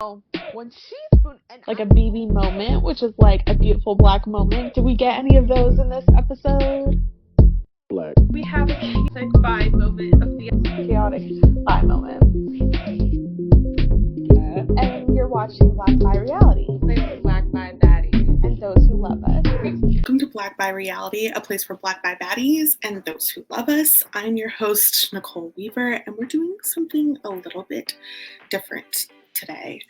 When she spoon and like a BB moment, which is like a beautiful black moment. Did we get any of those in this episode? Black. We have a chaotic vibe moment of the chaotic vibe moment. And you're watching Black by Reality. Black by Baddies. And those who love us. Welcome to Black by Reality, a place for Black by Baddies and those who love us. I'm your host, Nicole Weaver, and we're doing something a little bit different today.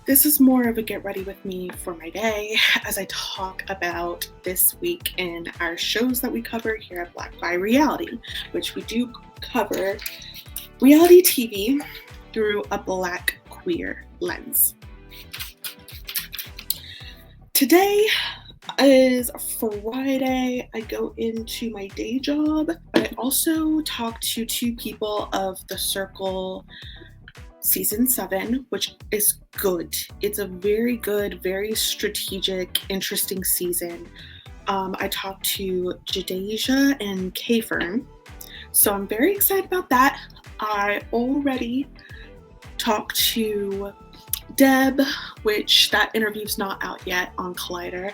This is more of a get ready with me for my day as I talk about this week in our shows that we cover here at Black by Reality, which we do cover reality TV through a Black queer lens. Today is Friday. I go into my day job. I also talk to two people of The Circle Season 7, which is good. It's a very good, very strategic, interesting season. I talked to Jadasia and K-Fern, so I'm very excited about that. I already talked to Deb, which that interview's not out yet on Collider,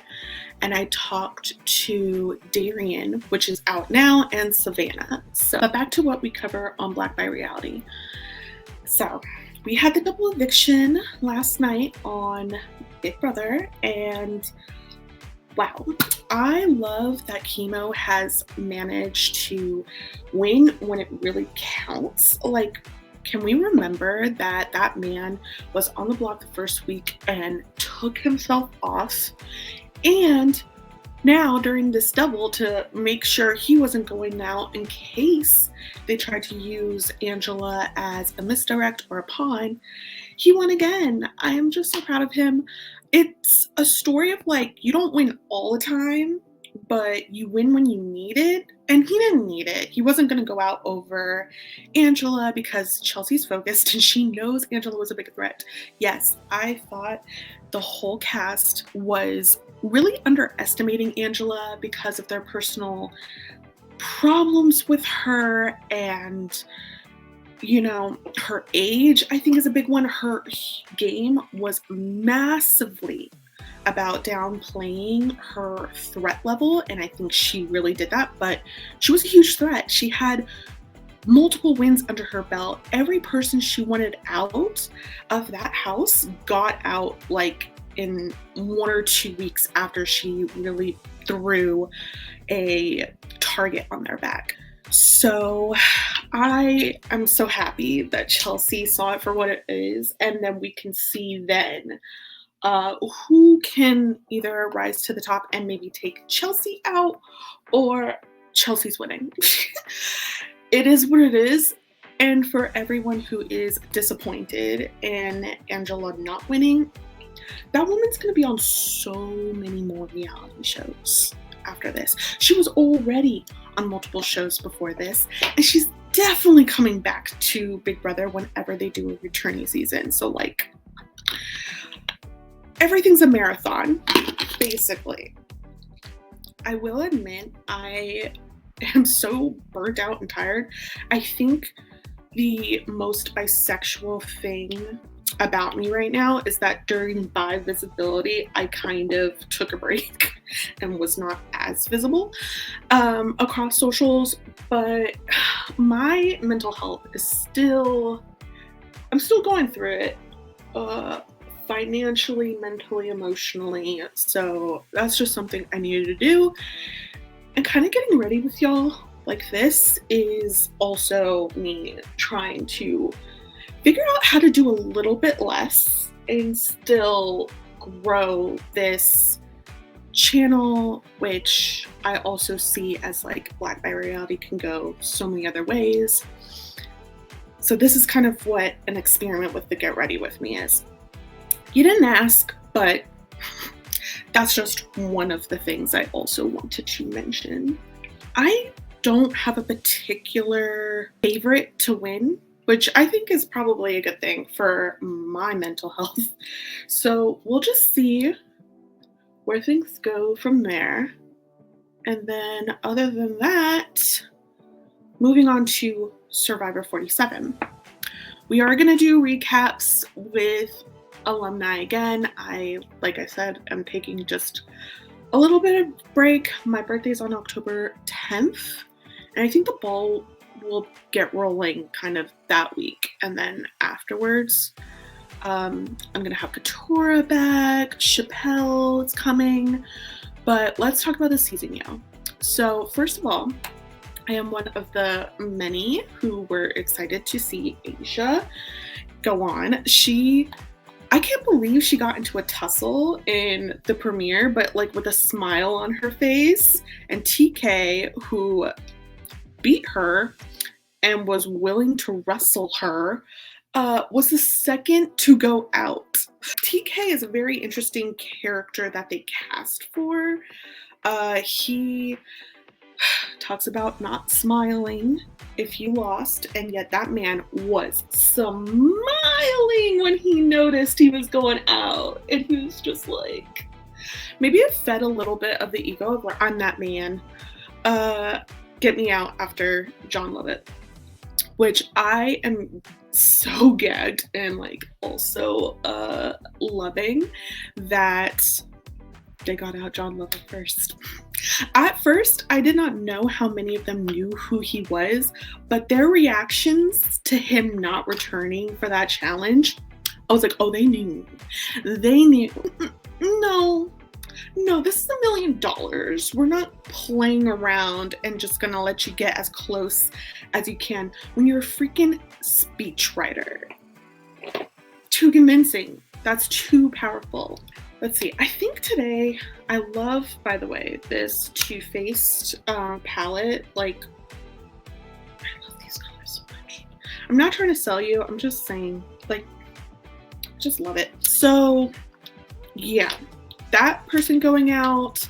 and I talked to Darian, which is out now, and Savannah. So back to what we cover on Black by Reality. So we had the double eviction last night on Big Brother, and wow, I love that Chemo has managed to win when it really counts. Like, can we remember that that man was on the block the first week and took himself off? And now during this double, to make sure he wasn't going out in case they tried to use Angela as a misdirect or a pawn, he won again. I am just so proud of him. It's a story of like, you don't win all the time, but you win when you need it. And he didn't need it. He wasn't going to go out over Angela because Chelsea's focused and she knows Angela was a big threat. Yes, I thought the whole cast was really underestimating Angela because of their personal problems with her, and you know, her age I think is a big one. Her game was massively about downplaying her threat level, and I think she really did that, but she was a huge threat. She had multiple wins under her belt. Every person she wanted out of that house got out like in 1 or 2 weeks after she really threw a target on their back. So I am so happy that Chelsea saw it for what it is, and then we can see then who can either rise to the top and maybe take Chelsea out, or Chelsea's winning. It is what it is. And for everyone who is disappointed in Angela not winning, that woman's going to be on so many more reality shows after this. She was already on multiple shows before this, and she's definitely coming back to Big Brother whenever they do a returning season. So like, everything's a marathon, basically. I will admit, I am so burnt out and tired. I think the most bisexual thing about me right now is that during bi visibility, I kind of took a break and was not as visible across socials, but my mental health is I'm still going through it. Financially, mentally, emotionally. So that's just something I needed to do. And kind of getting ready with y'all like this is also me trying to figure out how to do a little bit less and still grow this channel, which I also see as like Black by Reality can go so many other ways. So this is kind of what an experiment with the Get Ready With Me is. You didn't ask, but that's just one of the things I also wanted to mention. I don't have a particular favorite to win, which I think is probably a good thing for my mental health. So we'll just see where things go from there. And then other than that, moving on to Survivor 47. We are going to do recaps with alumni again. Like I said, I'm taking just a little bit of break. My birthday's on October 10th, and I think the ball will get rolling kind of that week. And then afterwards, I'm gonna have Katora back, Chappelle is coming. But let's talk about the season, y'all. So first of all, I am one of the many who were excited to see Asia go on. I can't believe she got into a tussle in the premiere, but like with a smile on her face. And TK, who beat her and was willing to wrestle her, was the second to go out. TK is a very interesting character that they cast for. He talks about not smiling if you lost, and yet that man was smiling when he noticed he was going out, and he was just like, maybe it fed a little bit of the ego of where I'm that man. Get me out after John Lovett, which I am so gagged and like also loving that they got out John Lovett first. At first, I did not know how many of them knew who he was, but their reactions to him not returning for that challenge, I was like, oh, they knew. They knew. No, this is $1 million. We're not playing around and just gonna let you get as close as you can when you're a freaking speechwriter. Too convincing. That's too powerful. Let's see. I think today, I love, by the way, this Too Faced palette. Like, I love these colors so much. I'm not trying to sell you. I'm just saying, like, just love it. So, yeah. That person going out,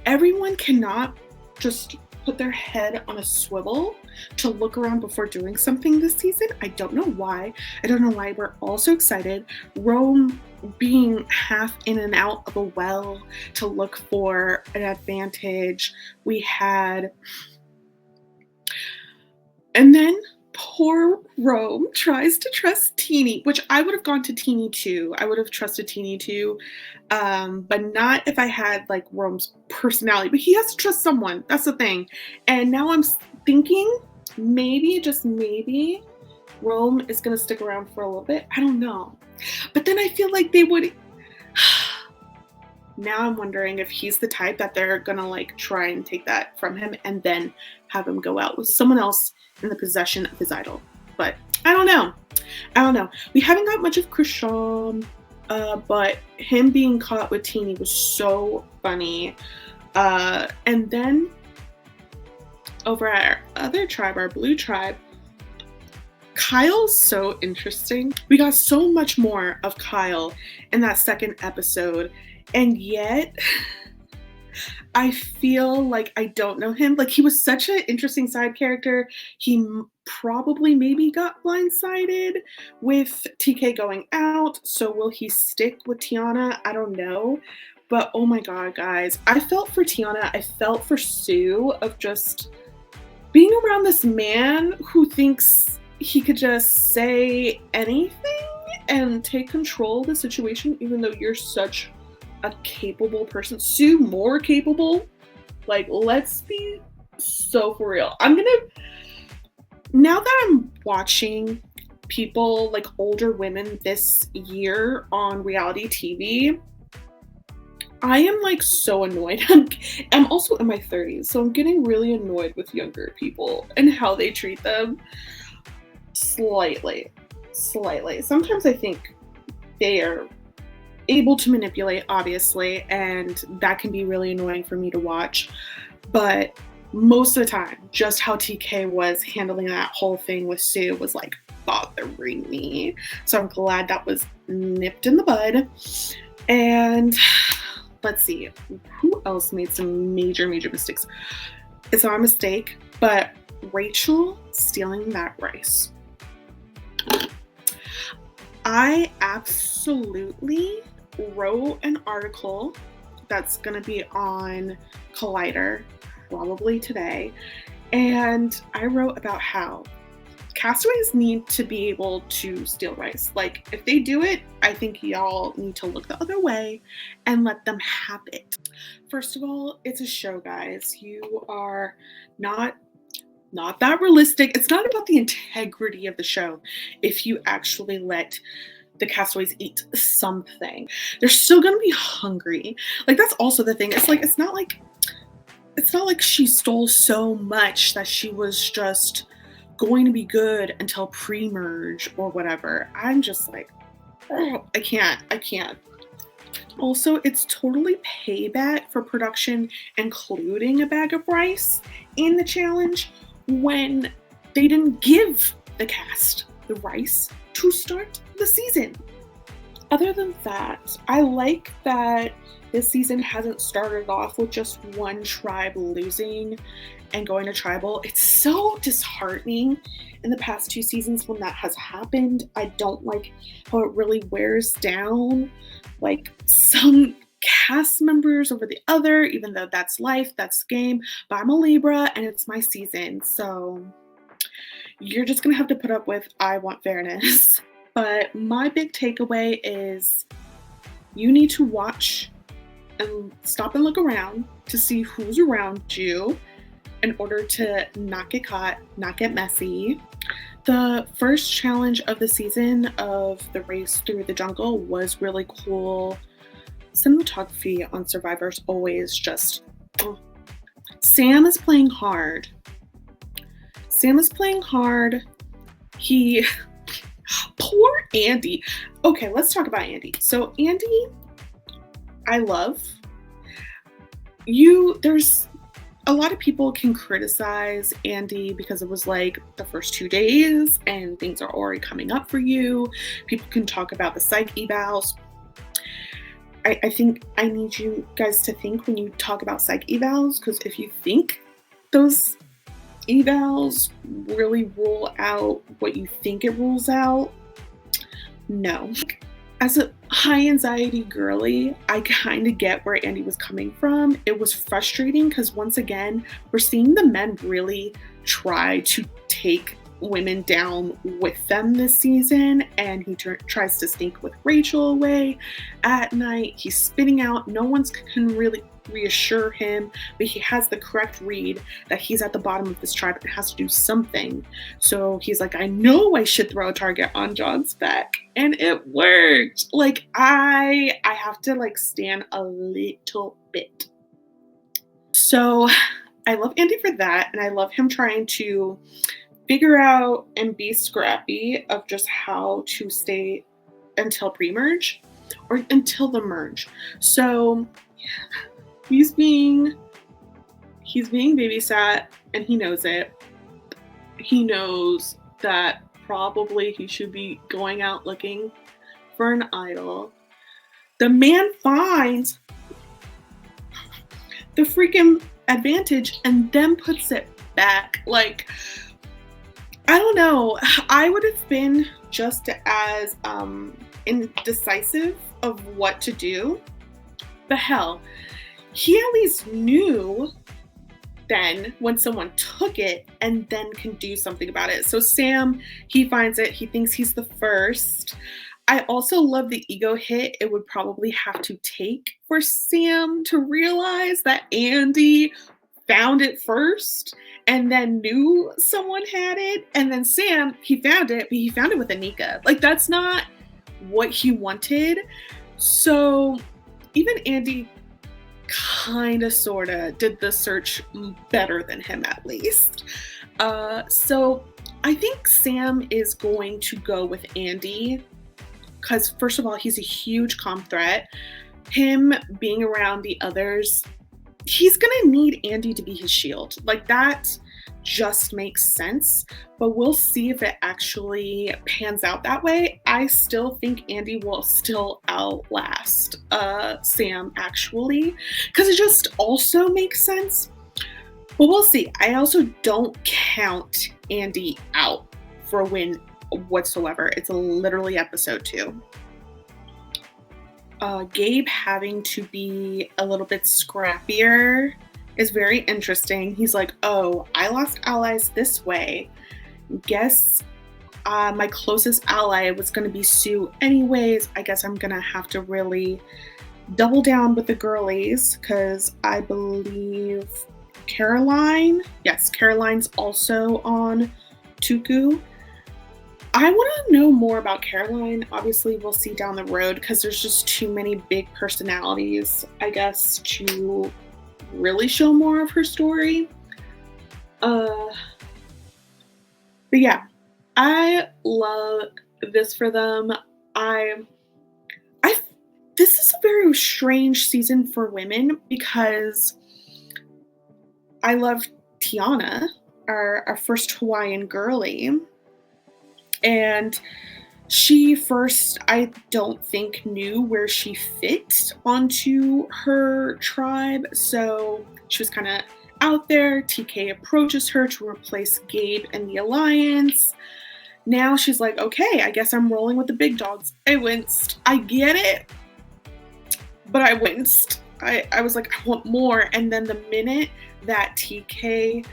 everyone cannot just put their head on a swivel to look around before doing something this season. I don't know why. I don't know why we're all so excited. Rome being half in and out of a well to look for an advantage. We had, and then poor Rome tries to trust Teeny, which I would have gone to Teeny too. I would have trusted Teeny too, but not if I had like Rome's personality. But he has to trust someone. That's the thing. And now I'm thinking maybe, just maybe, Rome is gonna stick around for a little bit. I don't know. But then I feel like they would. Now I'm wondering if he's the type that they're gonna like try and take that from him and then have him go out with someone else in the possession of his idol. But I don't know. We haven't got much of Krishan, but him being caught with Teeny was so funny. And then over at our other tribe, our blue tribe, Kyle's so interesting. We got so much more of Kyle in that second episode, and yet I feel like I don't know him. Like, he was such an interesting side character. He probably maybe got blindsided with TK going out. So will he stick with Tiana? I don't know. But oh my god, guys. I felt for Tiana. I felt for Sue of just being around this man who thinks he could just say anything and take control of the situation, even though you're such a capable person. Sue, more capable. Like, let's be so for real. Now that I'm watching people, like older women this year on reality TV, I am like so annoyed. I'm also in my 30s, so I'm getting really annoyed with younger people and how they treat them. Slightly. Sometimes I think they are able to manipulate, obviously, and that can be really annoying for me to watch. But most of the time, just how TK was handling that whole thing with Sue was like bothering me. So I'm glad that was nipped in the bud. And let's see, who else made some major mistakes? It's not a mistake, but Rachel stealing that rice. I absolutely wrote an article that's going to be on Collider probably today, and I wrote about how castaways need to be able to steal rice. Like, if they do it, I think y'all need to look the other way and let them have it. First of all, it's a show, guys. You are not that realistic. It's not about the integrity of the show if you actually let the castaways eat something. They're still gonna be hungry. Like, that's also the thing. It's not like she stole so much that she was just going to be good until pre-merge or whatever. I'm just like, oh, I can't. Also, it's totally payback for production including a bag of rice in the challenge when they didn't give the cast the rice to start the season. Other than that, I like that this season hasn't started off with just one tribe losing and going to tribal. It's so disheartening in the past 2 seasons when that has happened. I don't like how it really wears down like some cast members over the other, even though that's life, that's game. But I'm a Libra and it's my season, so you're just gonna have to put up with I want fairness. But my big takeaway is you need to watch and stop and look around to see who's around you in order to not get caught, not get messy. The first challenge of the season of the race through the jungle was really cool. Cinematography on Survivor's always just... Sam is playing hard. Poor Andy. Okay, let's talk about Andy. So Andy, I love. There's a lot of people can criticize Andy because it was like the first 2 days and things are already coming up for you. People can talk about the psych evals. I think I need you guys to think when you talk about psych evals, because if you think those evals really rule out what you think it rules out, no. As a high anxiety girly, I kind of get where Andy was coming from. It was frustrating because once again, we're seeing the men really try to take women down with them this season, and he tries to sneak with Rachel away at night. He's spitting out. No one can really reassure him, but he has the correct read that he's at the bottom of this tribe and has to do something. So he's like, I know I should throw a target on John's back, and it worked. Like, I have to like stand a little bit. So I love Andy for that, and I love him trying to figure out and be scrappy of just how to stay until pre-merge or until the merge. So he's being babysat, and he knows it. He knows that probably he should be going out looking for an idol. The man finds the freaking advantage and then puts it back. Like, I don't know. I would have been just as indecisive of what to do. But hell, he at least knew then when someone took it and then can do something about it. So Sam, he finds it. He thinks he's the first. I also love the ego hit it would probably have to take for Sam to realize that Andy found it first and then knew someone had it. And then Sam, he found it, but he found it with Anika. Like, that's not what he wanted. So even Andy kind of sort of did the search better than him, at least. So I think Sam is going to go with Andy because, first of all, he's a huge comp threat. Him being around the others, he's going to need Andy to be his shield. Like, that just makes sense, but we'll see if it actually pans out that way. I still think Andy will still outlast Sam, actually, because it just also makes sense. But we'll see. I also don't count Andy out for a win whatsoever. It's literally episode 2. Gabe having to be a little bit scrappier is very interesting. He's like, oh, I lost allies this way, guess my closest ally was going to be Sue anyways. I guess I'm going to have to really double down with the girlies because I believe Caroline's also on Tuku. I want to know more about Caroline. Obviously, we'll see down the road because there's just too many big personalities, I guess, to really show more of her story. But yeah, I love this for them. This is a very strange season for women because I love Tiana, our first Hawaiian girly. And she first, I don't think, knew where she fit onto her tribe. So she was kind of out there. TK approaches her to replace Gabe in the alliance. Now she's like, okay, I guess I'm rolling with the big dogs. I winced. I get it. But I winced. I was like, I want more. And then the minute that TK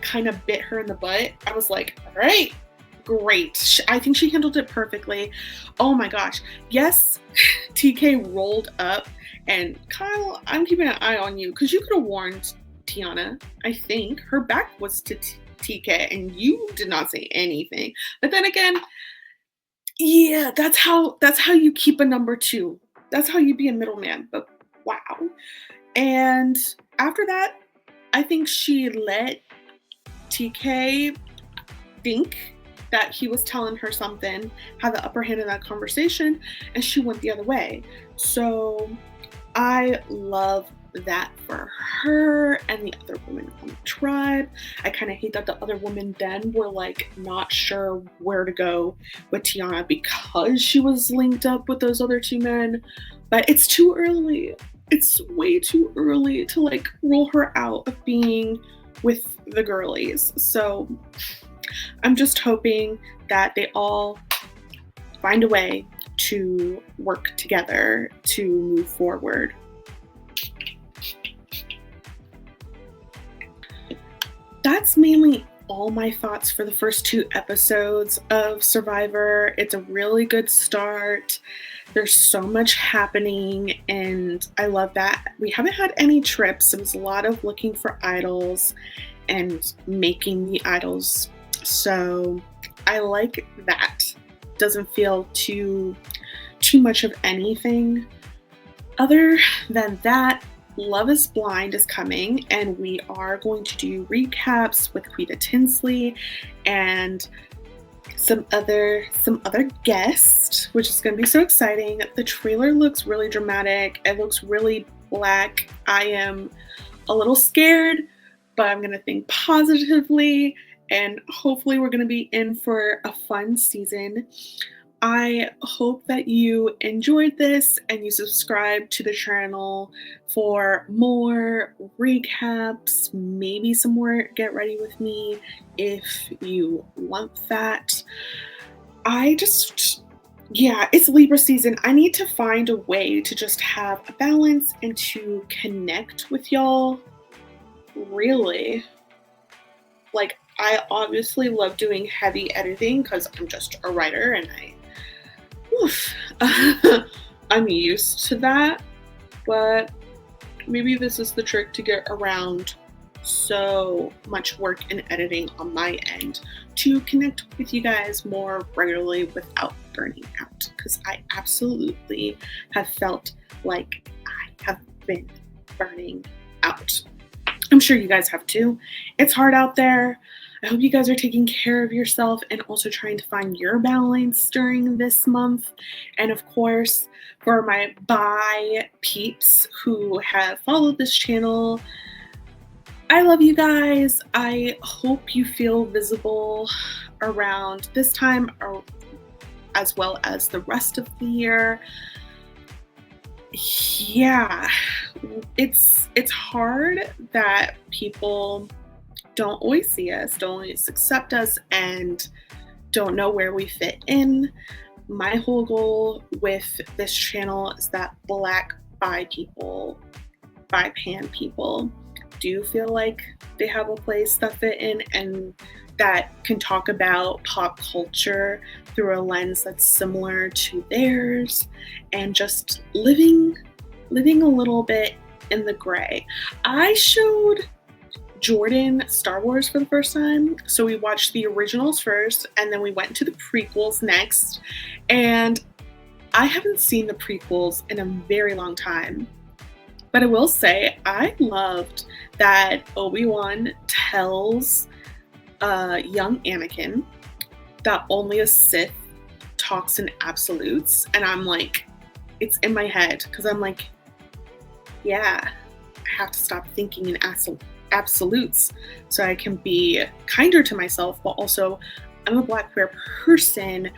kind of bit her in the butt, I was like, all right, great. I think she handled it perfectly. Oh my gosh. Yes, TK rolled up. And Kyle, I'm keeping an eye on you because you could have warned Tiana. I think her back was to TK and you did not say anything. But then again, yeah, that's how you keep a number two. That's how you be a middleman. But wow. And after that, I think she let TK think that he was telling her something, had the upper hand in that conversation, and she went the other way. So I love that for her and the other women on the tribe. I kind of hate that the other women then were like not sure where to go with Tiana because she was linked up with those other two men. But it's too early. It's way too early to like rule her out of being with the girlies. So I'm just hoping that they all find a way to work together to move forward. That's mainly all my thoughts for the first 2 episodes of Survivor. It's a really good start. There's so much happening, and I love that. We haven't had any trips. It was a lot of looking for idols and making the idols. So I like that. Doesn't feel too much of anything. Other than that, Love is Blind is coming, and we are going to do recaps with Quita Tinsley and some other guests, which is going to be so exciting. The trailer looks really dramatic. It looks really black. I am a little scared, but I'm going to think positively, and hopefully we're going to be in for a fun season. I hope that you enjoyed this and you subscribe to the channel for more recaps, maybe some more Get Ready With Me if you want that. It's Libra season. I need to find a way to just have a balance and to connect with y'all. Really. Like, I obviously love doing heavy editing because I'm just a writer and I'm used to that, but maybe this is the trick to get around so much work and editing on my end to connect with you guys more regularly without burning out, because I absolutely have felt like I have been burning out. I'm sure you guys have too. It's hard out there. I hope you guys are taking care of yourself and also trying to find your balance during this month. And of course, for my bi peeps who have followed this channel, I love you guys. I hope you feel visible around this time as well as the rest of the year. Yeah, it's hard that people don't always see us, don't always accept us, and don't know where we fit in. My whole goal with this channel is that Black bi people, bi pan people do feel like they have a place that fit in and that can talk about pop culture through a lens that's similar to theirs, and just living a little bit in the gray. I showed Jordan Star Wars for the first time, so we watched the originals first and then we went to the prequels next, and I haven't seen the prequels in a very long time. But I will say, I loved that Obi-Wan tells young Anakin that only a Sith talks in absolutes. And I'm like, it's in my head, because I'm like, yeah, I have to stop thinking in absolutes so I can be kinder to myself, but also I'm a Black queer person.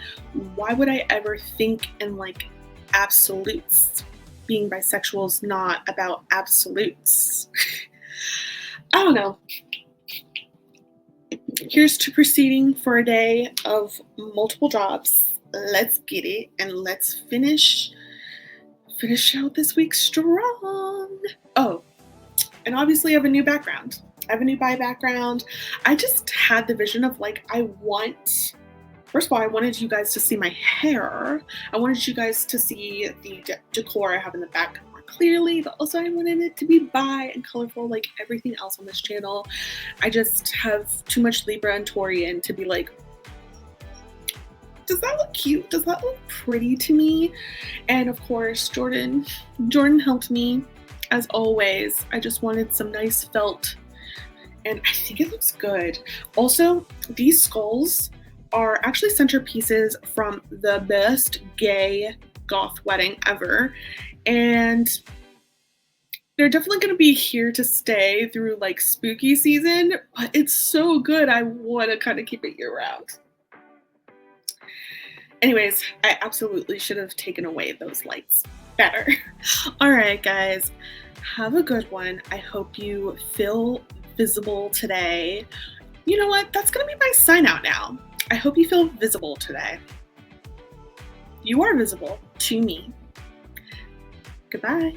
Why would I ever think in like absolutes? Being bisexual is not about absolutes. I don't know. Here's to proceeding for a day of multiple jobs. Let's get it, and let's finish out this week strong. Oh, and obviously I have a new background. I have a new bi background. I just had the vision of like, first of all, I wanted you guys to see my hair. I wanted you guys to see the decor I have in the back more clearly, but also I wanted it to be bi and colorful like everything else on this channel. I just have too much Libra and Taurian to be like, does that look cute? Does that look pretty to me? And of course, Jordan helped me as always. I just wanted some nice felt, and I think it looks good. Also, these skulls are actually centerpieces from the best gay goth wedding ever, and they're definitely going to be here to stay through like spooky season, but it's so good I want to kind of keep it year round. Anyways, I absolutely should have taken away those lights better. All right, guys, have a good one. I hope you feel visible today. You know what? That's going to be my sign out now. I hope you feel visible today. You are visible to me. Goodbye.